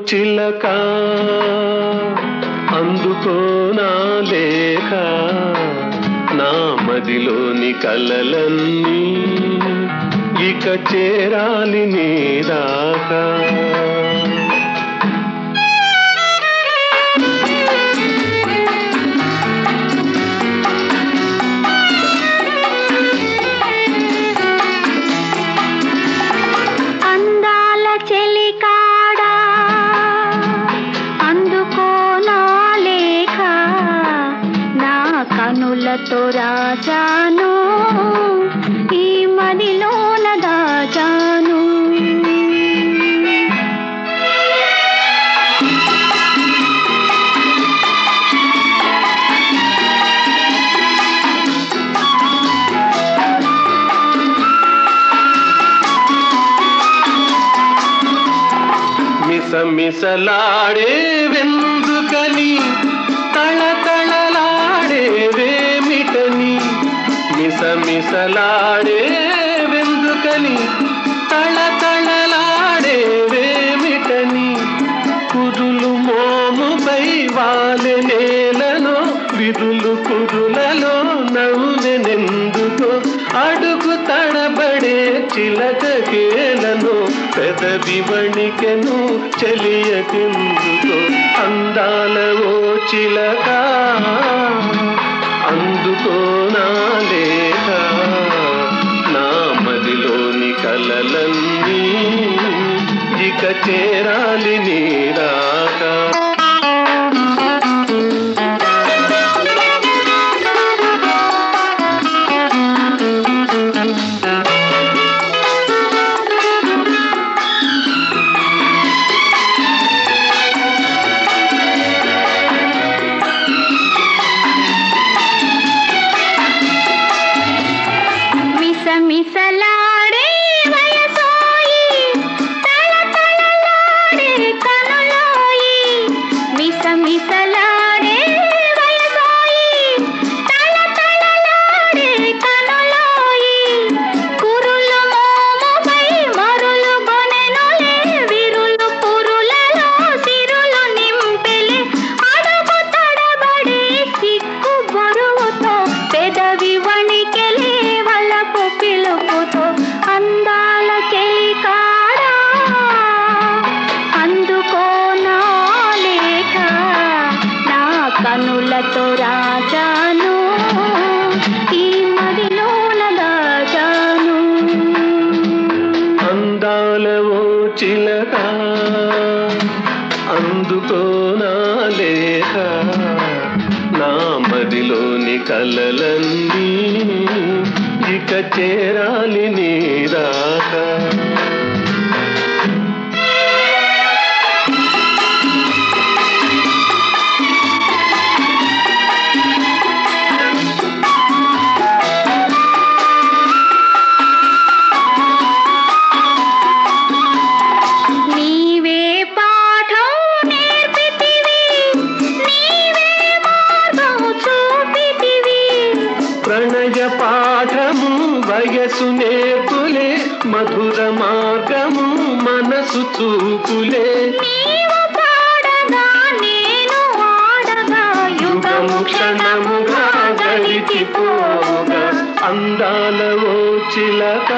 చిలక అందుకో నా లేఖ, నా మదిలోని కలలన్నీ ఇక చేరాలి నీ దాకా. కనులతో రాజాను ఈ మదిలోన దాచాను. మిసమిసలాడే వెందుకని తళతళలాడే వేమిటని, మిసమిసలాడే వెందుకని తళతళలాడే వేమిటని, కురులు మోముపై వాలె నేలలో విరులు కురులలో నవ్వెనెందుకో, అడుగు తడబడే చిలకకేలను పెదవి వణికెను చెలియకెందుకో. అందాల ఓ చిలక అందుకో నా లేఖ, నా మదిలోని కలలన్నీ ఇక చేరాలి నీ దాకా. మిసమిసలాడే వయసోయి తళతళలాడే కనులోయి, మిసమిసలాడే వయసోయి తళతళలాడే కనులోయి, కురులు మోముపై మరులు గొనెనులే విరులు పురులలో సిరులు నింపెలే, అడుగు తడబడే సిక్కు బరువుతో పెదవి వణికెలే వలపు పిలుపుతో. అందాల చెలికాడా అందుకో నా లేఖ, నా కనులతో రాజాను ఈ మదిలోన దాచాను. అందాల ఓ చిలక అందుకో నా లేఖ, నా మదిలోని కలలన్నీ ఇక చేరాలి నీ దాకా. నీవే పాఠం నేర్పితివి, నీవే మార్గం చూపితివి, ప్రణయ పాఠము వయసు నేర్పులే, మధుర మార్గము మనసు చూపులే, నీవు పాడగా నేను ఆడగా యుగము క్షణముగా గడిచిపోగా. అందాల ఓ చిలక